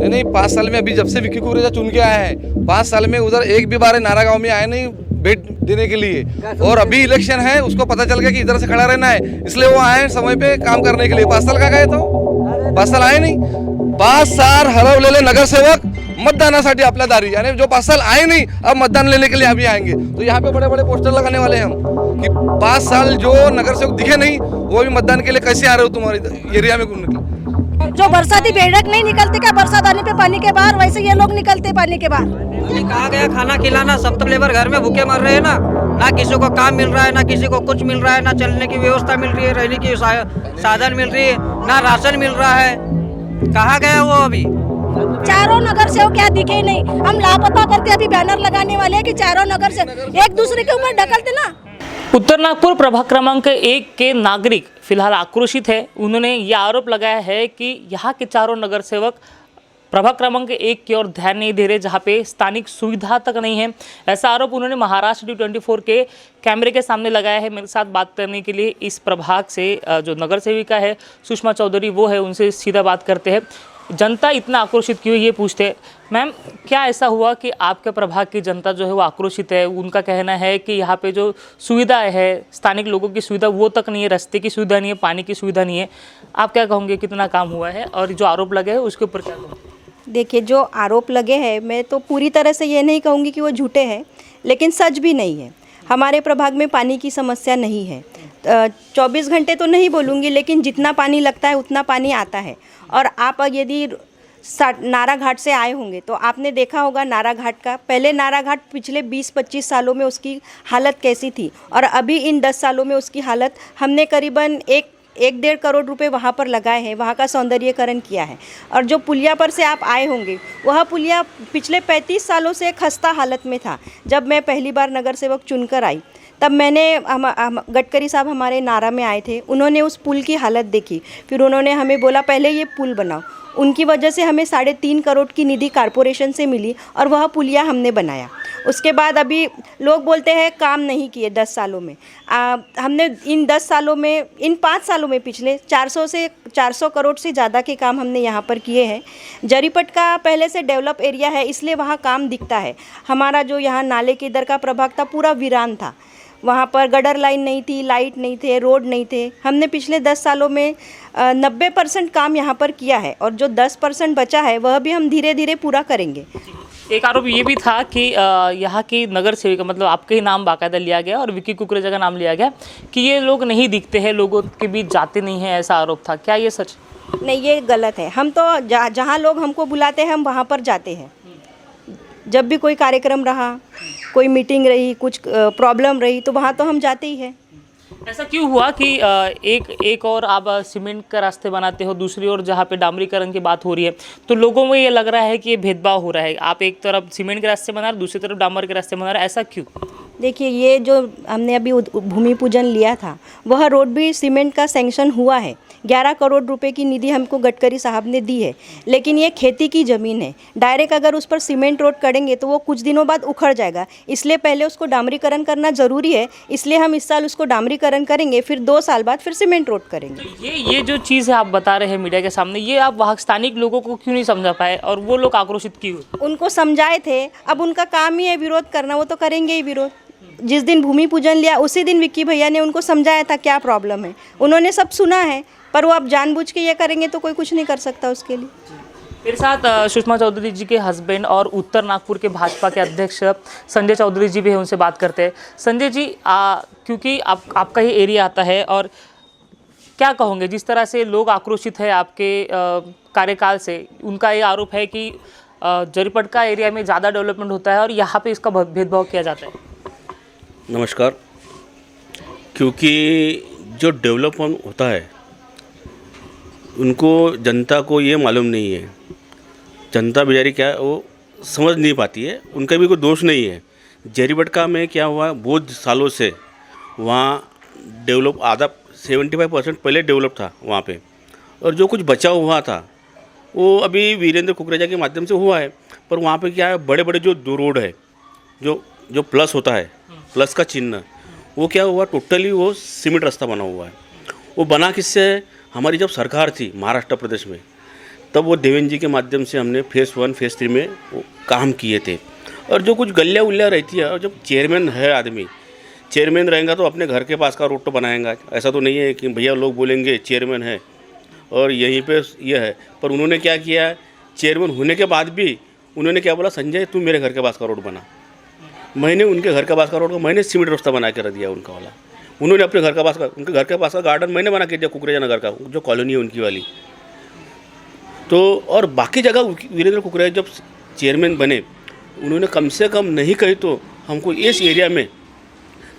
नहीं, 5 साल में अभी जब से विक्की कुकरेजा चुन के आए हैं, 5 साल में उधर एक भी बार नारा गांव में आए नहीं भेंट देने के लिए। और अभी इलेक्शन है, उसको पता चल गया कि इधर से खड़ा रहना है, इसलिए वो आए समय पे काम करने के लिए। 5 साल का गए तो 5 साल आए नहीं। 5 साल हरवलेले नगरसेवक मतदानासाठी आपल्या दारी, यानी जो 5 साल आए नहीं अब मतदान लेने के लिए अभी आएंगे। तो यहाँ पे बड़े बड़े पोस्टर लगाने वाले हैं हम कि 5 साल जो नगरसेवक दिखे नहीं वो अभी मतदान के लिए कैसे आ रहे हो तुम्हारे एरिया में घूमने के लिए। जो बरसाती बेड़क नहीं निकलते क्या बरसात आने पे पानी के बाहर, वैसे ये लोग निकलते पानी के बाहर। अभी कहा गया खाना खिलाना, सब तो लेबर घर में भूखे मर रहे हैं ना किसी को काम मिल रहा है, ना किसी को कुछ मिल रहा है, ना चलने की व्यवस्था मिल रही है, रहने की साधन मिल रही है, ना राशन मिल रहा है। कहाँ गया वो अभी? चारों नगर से क्या दिखे नहीं। हम लापता करके अभी बैनर लगाने वाले हैं कि चारों नगर से एक दूसरे के ऊपर ढकलते ना। उत्तर नागपुर प्रभाग क्रमांक 1 के नागरिक फिलहाल आक्रोशित है। उन्होंने ये आरोप लगाया है कि यहाँ के चारों नगर सेवक प्रभाग क्रमांक 1 की ओर ध्यान नहीं दे रहे, जहाँ पे स्थानिक सुविधा तक नहीं है। ऐसा आरोप उन्होंने महाराष्ट्र T24 के कैमरे के सामने लगाया है। मेरे साथ बात करने के लिए इस प्रभाग से जो नगर सेविका है सुषमा चौधरी वो है, उनसे सीधा बात करते हैं। जनता इतना आक्रोशित क्यों, ये पूछते हैं। मैम, क्या ऐसा हुआ कि आपके प्रभाग की जनता जो है वो आक्रोशित है? उनका कहना है कि यहाँ पे जो सुविधा है, स्थानिक लोगों की सुविधा वो तक नहीं है, रास्ते की सुविधा नहीं है, पानी की सुविधा नहीं है। आप क्या कहोगे, कितना काम हुआ है और जो आरोप लगे हैं उसके ऊपर क्या कहोगे? देखिए, जो आरोप लगे हैं मैं तो पूरी तरह से ये नहीं कहूँगी कि वो झूठे हैं, लेकिन सच भी नहीं है। हमारे प्रभाग में पानी की समस्या नहीं है। 24 घंटे तो नहीं बोलूँगी, लेकिन जितना पानी लगता है उतना पानी आता है। और आप यदि नारा घाट से आए होंगे तो आपने देखा होगा नारा घाट का, पहले नारा घाट पिछले 20-25 सालों में उसकी हालत कैसी थी और अभी इन 10 सालों में उसकी हालत, हमने करीबन 1-1.5 करोड़ रुपए वहाँ पर लगाए हैं, वहाँ का सौंदर्यीकरण किया है। और जो पुलिया पर से आप आए होंगे, वह पुलिया पिछले 35 सालों से खस्ता हालत में था। जब मैं पहली बार नगर सेवक चुनकर आई तब मैंने गडकरी साहब हमारे नारा में आए थे, उन्होंने उस पुल की हालत देखी, फिर उन्होंने हमें बोला पहले ये पुल बनाओ। उनकी वजह से हमें 3.5 करोड़ की निधि कारपोरेशन से मिली और वह पुलिया हमने बनाया। उसके बाद अभी लोग बोलते हैं काम नहीं किए 10 सालों में। हमने इन 10 सालों में, इन 5 सालों में पिछले 400 करोड़ से ज़्यादा के काम हमने यहाँ पर किए हैं। जरीपट का पहले से डेवलप एरिया है, इसलिए वहाँ काम दिखता है। हमारा जो यहाँ नाले के इधर का प्रभाग था पूरा वीरान था, वहाँ पर गटर लाइन नहीं थी, लाइट नहीं थे, रोड नहीं थे। हमने पिछले 10 सालों में 90% काम यहाँ पर किया है और जो 10% बचा है वह भी हम धीरे धीरे पूरा करेंगे। एक आरोप ये भी था कि यहाँ की नगर सेविका, मतलब आपके ही नाम बाकायदा लिया गया और विक्की कुकरेजा का नाम लिया गया कि ये लोग नहीं दिखते हैं, लोगों के बीच जाते नहीं हैं, ऐसा आरोप था। क्या ये सच? नहीं, ये गलत है। हम तो जहाँ लोग हमको बुलाते हैं हम वहाँ पर जाते हैं। जब भी कोई कार्यक्रम रहा, कोई मीटिंग रही, कुछ प्रॉब्लम रही तो वहाँ तो हम जाते ही हैं। ऐसा क्यों हुआ कि एक और आप सीमेंट का रास्ते बनाते हो, दूसरी ओर जहाँ पे डामरीकरण की बात हो रही है, तो लोगों में ये लग रहा है कि ये भेदभाव हो रहा है? आप एक तरफ सीमेंट के रास्ते बना रहे, दूसरी तरफ डामर के रास्ते बना रहे, ऐसा क्यों? देखिए, ये जो हमने अभी भूमि पूजन लिया था वह रोड भी सीमेंट का सैंक्शन हुआ है। 11 करोड़ रुपए की निधि हमको गडकरी साहब ने दी है, लेकिन ये खेती की ज़मीन है। डायरेक्ट अगर उस पर सीमेंट रोड करेंगे तो वो कुछ दिनों बाद उखड़ जाएगा, इसलिए पहले उसको डामरीकरण करना ज़रूरी है। इसलिए हम इस साल उसको डामरीकरण करेंगे, फिर 2 साल बाद फिर सीमेंट रोड करेंगे। तो ये जो चीज़ है आप बता रहे हैं मीडिया के सामने, ये आप वहाँ स्थानिक लोगों को क्यों नहीं समझा पाए और वो लोग आक्रोशित क्यों? उनको समझाए थे, अब उनका काम ही है विरोध करना, वो तो करेंगे ही विरोध। जिस दिन भूमि पूजन लिया उसी दिन विक्की भैया ने उनको समझाया था क्या प्रॉब्लम है, उन्होंने सब सुना है, पर वो अब जानबूझ के ये करेंगे तो कोई कुछ नहीं कर सकता उसके लिए। मेरे साथ सुषमा चौधरी जी के हस्बैंड और उत्तर नागपुर के भाजपा के अध्यक्ष संजय चौधरी जी भी हैं, उनसे बात करते हैं। संजय जी, क्योंकि आपका ही एरिया आता है, और क्या कहोगे जिस तरह से लोग आक्रोशित है आपके कार्यकाल से? उनका ये आरोप है कि जरीपट का एरिया में ज़्यादा डेवलपमेंट होता है और यहाँ पे इसका भेदभाव किया जाता है। नमस्कार। क्योंकि जो डेवलपमेंट होता है उनको, जनता को ये मालूम नहीं है, जनता बेचारी क्या वो समझ नहीं पाती है, उनका भी कोई दोष नहीं है। जरीबटका में क्या हुआ, बहुत सालों से वहाँ डेवलप, आधा 75% पहले डेवलप था वहाँ पे, और जो कुछ बचा हुआ था वो अभी वीरेंद्र कुकरेजा के माध्यम से हुआ है। पर वहाँ पे क्या है, बड़े बड़े जो 2 रोड है, जो प्लस होता है, प्लस का चिन्ह, वो क्या हुआ, टोटली वो सीमेंट रास्ता बना हुआ है। वो बना किससे है? हमारी जब सरकार थी महाराष्ट्र प्रदेश में, तब वो देवेंद्र जी के माध्यम से हमने फेज़ 1 फेज़ 3 में वो काम किए थे। और जो कुछ गलिया उल्लिया रहती है, और जब चेयरमैन है आदमी, चेयरमैन रहेगा तो अपने घर के पास का रोड तो बनाएगा। ऐसा तो नहीं है कि भैया लोग बोलेंगे चेयरमैन है और यहीं पे ये है। पर उन्होंने क्या किया, चेयरमैन होने के बाद भी उन्होंने क्या बोला, संजय तू मेरे घर के पास का रोड बना। मैंने उनके घर के पास का रोड का मैंने सीमेंट रास्ता बना के रख दिया उनका वाला। उन्होंने अपने घर का पास का, उनके घर के पास का गार्डन मैंने बना के दिया, कुकरेजा नगर का जो कॉलोनी है उनकी वाली। तो और बाकी जगह वीरेंद्र कुकरेजा जब चेयरमैन बने, उन्होंने कम से कम नहीं कही तो हमको इस एरिया में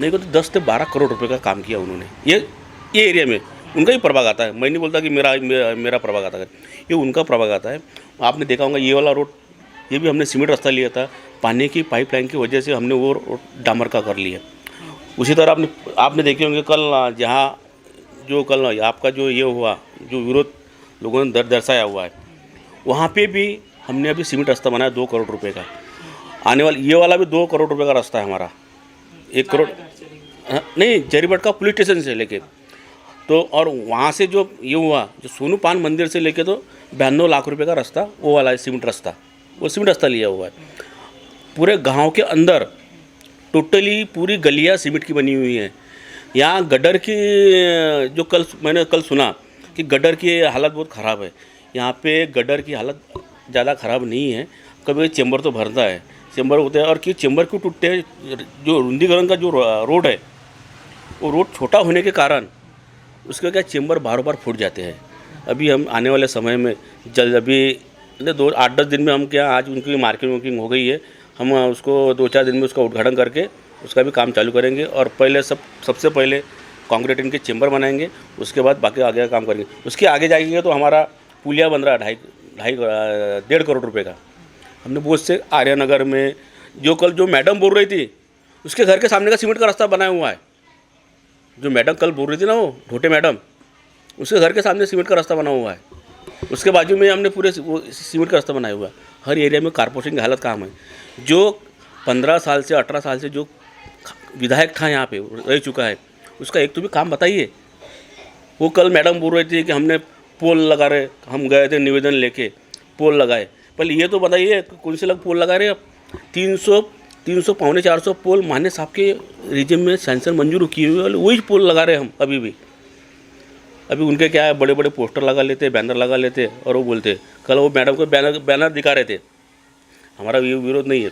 नहीं को तो 10 से 12 करोड़ रुपए का काम किया उन्होंने। ये एरिया में उनका ही प्रभाग आता है। मैं नहीं बोलता कि मेरा प्रभाग आता है, ये उनका प्रभाग आता है। आपने देखा होगा ये वाला रोड, ये भी हमने सीमेंट रास्ता लिया था, पानी की पाइपलाइन की वजह से हमने वो रोड डामर का कर लिया। उसी तरह आपने देखे होंगे कल जहाँ जो कल आपका जो ये हुआ, जो विरोध लोगों ने दर्शाया हुआ है, वहाँ पे भी हमने अभी सीमेंट रास्ता बनाया 2 करोड़ रुपए का। आने वाला ये वाला भी 2 करोड़ रुपए का रास्ता है हमारा। 1 करोड़ नहीं, जरीबट का पुलिस स्टेशन से लेके तो, और वहाँ से जो ये हुआ, जो सोनू पान मंदिर से लेके तो 92 लाख रुपए का रास्ता वो वाला है सीमेंट रास्ता। वो सीमेंट रास्ता लिया हुआ है। पूरे गांव के अंदर टोटली पूरी गलियाँ सीमेंट की बनी हुई हैं। यहाँ गटर की जो मैंने कल सुना कि गटर की हालत बहुत ख़राब है। यहाँ पे गटर की हालत ज़्यादा ख़राब नहीं है, कभी चेंबर तो भरता है, चेंबर होते हैं। और कि चेंबर क्यों टूटते हैं, जो रुंदीकरण का जो रोड है वो रोड छोटा होने के कारण उसके क्या चेंबर बार बार फूट जाते हैं। अभी हम आने वाले समय में जल्द, अभी 8-10 दिन में हम क्या, आज उनकी मार्किंग हो गई है, हम उसको 2-4 दिन में उसका उद्घाटन करके उसका भी काम चालू करेंगे। और पहले सबसे पहले कंक्रीट इनके चेंबर बनाएंगे, उसके बाद बाकी आगे का काम करेंगे। उसके आगे जाएंगे तो हमारा पुलिया बन रहा है 1.5 करोड़ रुपए का। हमने बहुत से आर्यनगर में जो कल जो मैडम बोल रही थी, उसके घर के सामने का सीमेंट का रास्ता बनाया हुआ है। जो मैडम कल बोल रही थी ना, वो ढोटे मैडम, उसके घर के सामने सीमेंट का रास्ता बना हुआ है। उसके बाजू में हमने पूरे सीमेंट का रास्ता बनाया हुआ है। हर एरिया में कारपोरेशन की हालत काम है। जो 15 साल से 18 साल से जो विधायक था यहाँ पे रह चुका है, उसका एक तो भी काम बताइए। वो कल मैडम बोल रही थी कि हमने पोल लगा रहे, हम गए थे निवेदन लेके, पोल लगाए। पहले ये तो बताइए कौन से लोग पोल लगा रहे हैं। 300 पौने 400 पोल मान्य साहब के रीजन में सैंक्शन मंजूर किए हुए वाले वही पोल लगा रहे हैं हम अभी भी। अभी उनके क्या है, बड़े बड़े पोस्टर लगा लेते, बैनर लगा लेते और वो बोलते। कल वो मैडम को बैनर दिखा रहे थे। हमारा विरोध नहीं है,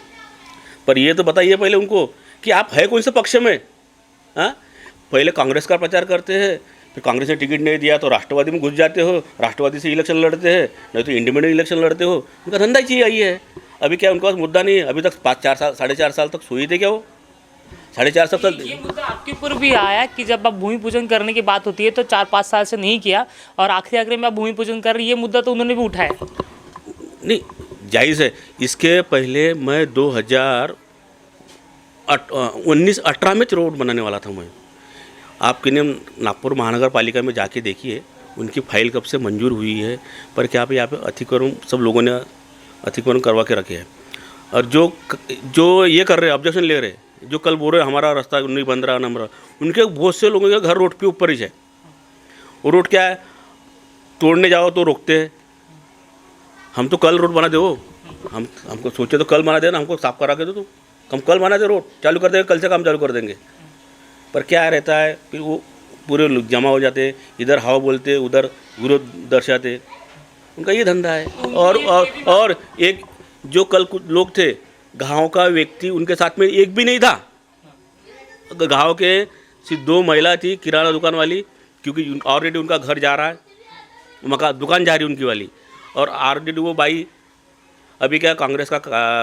पर ये तो बताइए पहले उनको कि आप है कौन से पक्ष में। हाँ, पहले कांग्रेस का प्रचार करते हैं, फिर कांग्रेस ने टिकट नहीं दिया तो राष्ट्रवादी में घुस जाते हो, राष्ट्रवादी से इलेक्शन लड़ते हैं, नहीं तो इंडिपेंडेंट इलेक्शन लड़ते हो। उनका धंधा ही चाहिए है। अभी क्या उनके पास मुद्दा नहीं है। अभी तक 4.5 साल तक सोए थे क्या वो? 4.5 साल तक। ये मुद्दा आपके ऊपर भी आया कि जब आप भूमि पूजन करने की बात होती है तो 4-5 साल से नहीं किया और आखिरी में आप भूमि पूजन कर रही है, ये मुद्दा तो उन्होंने भी उठाया। नहीं, जायज़ है। इसके पहले मैं 2019-18 में रोड बनाने वाला था। मैं आपके नियम नागपुर महानगर पालिका में जाके देखिए, उनकी फाइल कब से मंजूर हुई है। पर क्या पे यहाँ पे अतिक्रमण सब लोगों ने अतिक्रमण करवा के रखे हैं। और जो ये कर रहे हैं, ऑब्जेक्शन ले रहे हैं, जो कल बोल रहे हमारा रास्ता नहीं बन रहा नंबर, उनके बहुत से लोगों के घर रोड के ऊपर ही है। वो रोड क्या है, तोड़ने जाओ तो रोकते हैं। हम तो कल रोड बना दे, वो हमको सोचे तो कल बना देना, हमको साफ करा के दो तो हम कल बना दे, रोड चालू कर देंगे, कल से काम चालू कर देंगे। पर क्या रहता है, फिर वो पूरे लोग जमा हो जाते, इधर हवा बोलते, उधर विरोध दर्शाते। उनका ये धंधा है। और एक जो कल कुछ लोग थे, गाँव का व्यक्ति उनके साथ में एक भी नहीं था। गाँव के सिर्फ 2 महिला थी, किराना दुकान वाली, क्योंकि ऑलरेडी उनका घर जा रहा है, मकान दुकान जा रही उनकी वाली। और ऑलरेडी वो बाई अभी क्या कांग्रेस का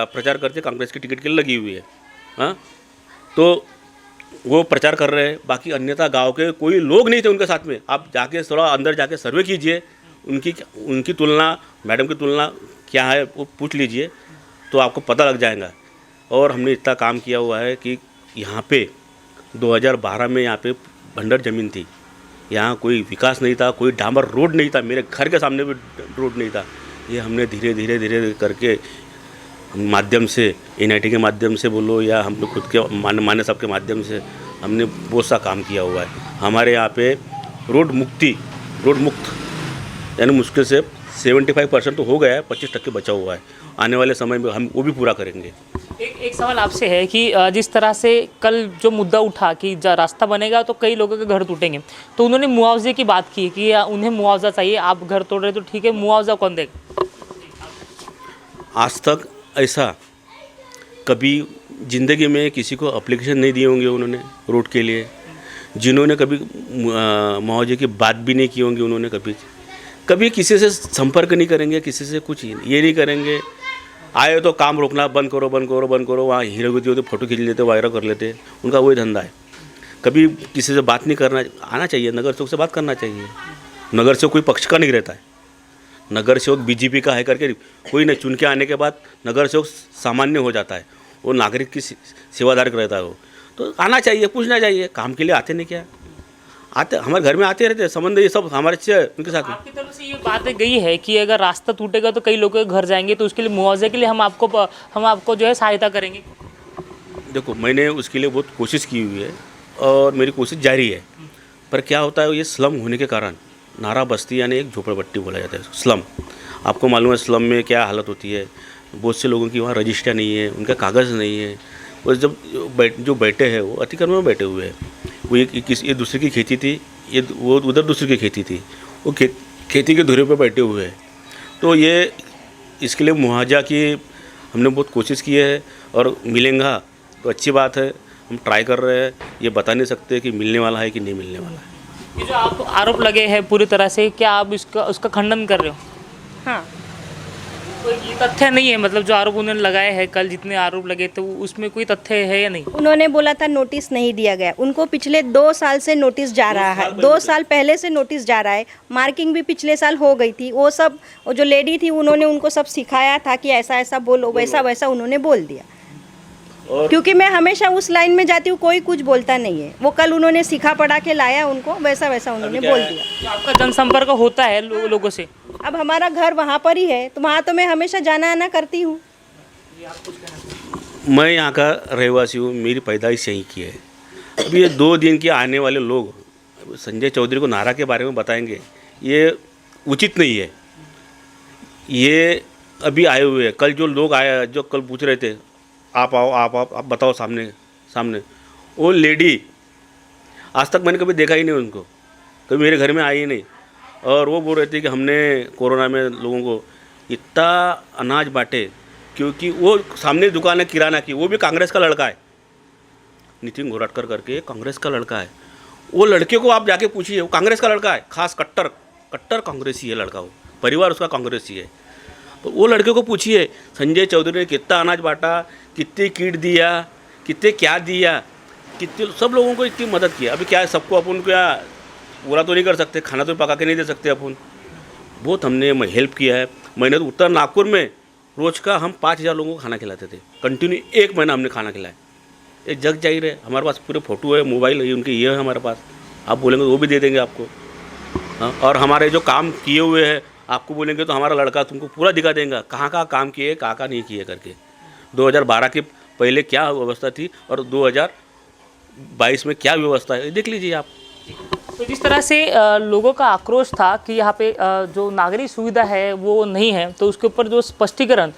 प्रचार करते, कांग्रेस की टिकट के लिए लगी हुई है। हाँ, तो वो प्रचार कर रहे हैं। बाकी अन्यथा गांव के कोई लोग नहीं थे उनके साथ में। आप जाके थोड़ा अंदर जाके सर्वे कीजिए, उनकी तुलना, मैडम की तुलना क्या है वो पूछ लीजिए, तो आपको पता लग जाएगा। और हमने इतना काम किया हुआ है कि यहाँ पे 2012 में यहाँ पे भंडर ज़मीन थी, यहाँ कोई विकास नहीं था, कोई डामर रोड नहीं था, मेरे घर के सामने भी रोड नहीं था। ये हमने धीरे धीरे करके माध्यम से, NIT के माध्यम से बोलो या हम लोग खुद के मान्य साहब के माध्यम से हमने बहुत सा काम किया हुआ है। हमारे यहाँ पे रोड मुक्त यानी मुश्किल से 75% तो हो गया है, 25% बचा हुआ है। आने वाले समय में हम वो भी पूरा करेंगे। एक सवाल आपसे है कि जिस तरह से कल जो मुद्दा उठा कि रास्ता बनेगा तो कई लोगों के घर टूटेंगे, तो उन्होंने मुआवजे की बात की कि उन्हें मुआवजा चाहिए। आप घर तोड़ रहे तो ठीक है, मुआवजा कौन देगा? आज तक ऐसा कभी ज़िंदगी में किसी को एप्लीकेशन नहीं दिए होंगे उन्होंने रोड के लिए, जिन्होंने कभी मुआवजे की बात भी नहीं की होंगी उन्होंने कभी किसी से संपर्क नहीं करेंगे, किसी से कुछ ये नहीं करेंगे। आए तो काम रोकना, बंद करो, वहाँ हीरो होती होती फ़ोटो खींच लेते, वायरल कर लेते, उनका वही धंधा है। कभी किसी से बात नहीं करना, आना चाहिए नगर सेवक से बात करना चाहिए। नगर सेवक कोई पक्ष का नहीं रहता है, नगर सेवक बीजेपी का है करके कोई नहीं, चुन के आने के बाद नगर सेवक सामान्य हो जाता है, वो नागरिक की सेवादार रहता है। वो तो आना चाहिए, पूछना चाहिए, काम के लिए आते नहीं क्या? आते, हमारे घर में आते रहते हैं, संबंध ये सब हमारे से उनके साथ। आपकी तरफ से ये बात गई है कि अगर रास्ता टूटेगा तो कई लोगों के घर जाएंगे, तो उसके लिए मुआवजे के लिए हम आपको जो है सहायता करेंगे। देखो, मैंने उसके लिए बहुत कोशिश की हुई है और मेरी कोशिश जारी है, पर क्या होता है, ये स्लम होने के कारण नारा बस्ती यानी एक झोपड़पट्टी बोला जाता है स्लम। आपको मालूम है स्लम में क्या हालत होती है। बहुत से लोगों की वहाँ रजिस्टर नहीं है, उनका कागज़ नहीं है। और जब जो बैठे हैं वो अतिक्रमण में बैठे हुए हैं। वो ये दूसरे की खेती थी, ये वो उधर दूसरे की खेती थी, वो खेती के धुरे पे बैठे हुए हैं। तो ये इसके लिए मुआवजा की हमने बहुत कोशिश की है और मिलेगा तो अच्छी बात है, हम ट्राई कर रहे हैं। ये बता नहीं सकते कि मिलने वाला है कि नहीं मिलने वाला है। ये जो आप आरोप लगे हैं पूरी तरह से, क्या आप उसका खंडन कर रहे हो? हाँ, कोई ये तथ्य नहीं है, मतलब जो आरोप उन्होंने लगाए हैं, कल जितने आरोप लगे थे उसमें कोई तथ्य है या नहीं? उन्होंने बोला था नोटिस नहीं दिया गया, उनको पिछले 2 साल से नोटिस जा रहा है, 2 साल पहले से नोटिस जा रहा है। मार्किंग भी पिछले साल हो गई थी, वो जो लेडी थी उन्होंने उनको सब सिखाया था कि ऐसा ऐसा बोलो, वैसा वैसा उन्होंने बोल दिया। क्योंकि मैं हमेशा उस लाइन में जाती हूँ, कोई कुछ बोलता नहीं है। वो कल उन्होंने सिखा पढ़ा के लाया उनको, वैसा वैसा उन्होंने बोल दिया। तो आपका जनसंपर्क होता है लोगों से? अब हमारा घर वहाँ पर ही है, तो वहाँ तो मैं हमेशा जाना आना करती हूँ। मैं यहाँ का रहवासी हूँ, मेरी पैदाइश यहीं की है। अभी ये 2 दिन के आने वाले लोग संजय चौधरी को नारा के बारे में बताएंगे, ये उचित नहीं है। ये अभी आए हुए हैं, कल जो लोग आए, जो कल पूछ रहे थे आप आओ, आप बताओ सामने वो लेडी, आज तक मैंने कभी देखा ही नहीं उनको, कभी मेरे घर में आई ही नहीं। और वो बोल रहे थे कि हमने कोरोना में लोगों को इतना अनाज बांटे, क्योंकि वो सामने दुकान है किराना की, वो भी कांग्रेस का लड़का है, नितिन गोरटकर करके कांग्रेस का लड़का है। वो लड़के को आप जाके पूछिए, वो कांग्रेस का लड़का है, खास कट्टर कांग्रेसी है लड़का, वो परिवार उसका कांग्रेसी है। तो वो लड़के को पूछिए संजय चौधरी ने कितना अनाज बांटा, कितनी किट दिया, कितने क्या दिया, कितने सब लोगों को इतनी मदद की। अभी क्या है, सबको अपन क्या पूरा तो नहीं कर सकते, खाना तो पका के नहीं दे सकते अपन। बहुत हमने हेल्प किया है। मैंने तो उत्तर नागपुर में रोज़ का हम 5000 लोगों को खाना खिलाते थे, कंटिन्यू 1 महीना हमने खाना खिलाया। ये जग जाहिर है, हमारे पास पूरे फ़ोटो है, मोबाइल है उनके, ये है हमारे पास। आप बोलेंगे तो वो भी दे देंगे आपको। हाँ, और हमारे जो काम किए हुए हैं आपको बोलेंगे तो हमारा लड़का तुमको पूरा दिखा देगा, कहाँ काम किए, कहाँ नहीं किए करके। 2012 के पहले क्या व्यवस्था थी और 2022 में क्या व्यवस्था है, देख लीजिए आप। तो जिस तरह से लोगों का आक्रोश था कि यहाँ पे जो नागरिक सुविधा है वो नहीं है, तो उसके ऊपर जो स्पष्टीकरण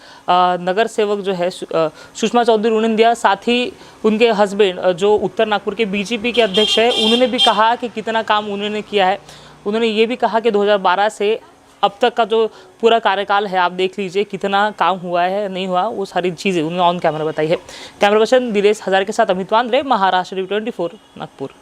नगर सेवक जो है सुषमा चौधरी उन्होंने दिया, साथ ही उनके हस्बैंड जो उत्तर नागपुर के बीजेपी के अध्यक्ष है, उन्होंने भी कहा कि कितना काम उन्होंने किया है। उन्होंने ये भी कहा कि 2012 से अब तक का जो पूरा कार्यकाल है आप देख लीजिए कितना काम हुआ है नहीं हुआ, वो सारी चीज़ें उन्होंने ऑन कैमरा बताई है। कैमरा पर्सन दिनेश हजार के साथ अमित वांद्रे, महाराष्ट्र 24 नागपुर।